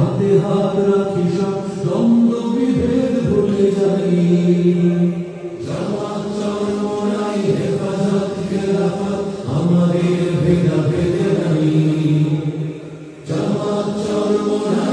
হাতে হাত রাখি সব দ্বন্দ্ব বিভেদ ভুলে যাই জামাত চরমোনাই হেফাজত খেলাফত আমাদের ভেদাভেদ নাই জামাত চরমোনাই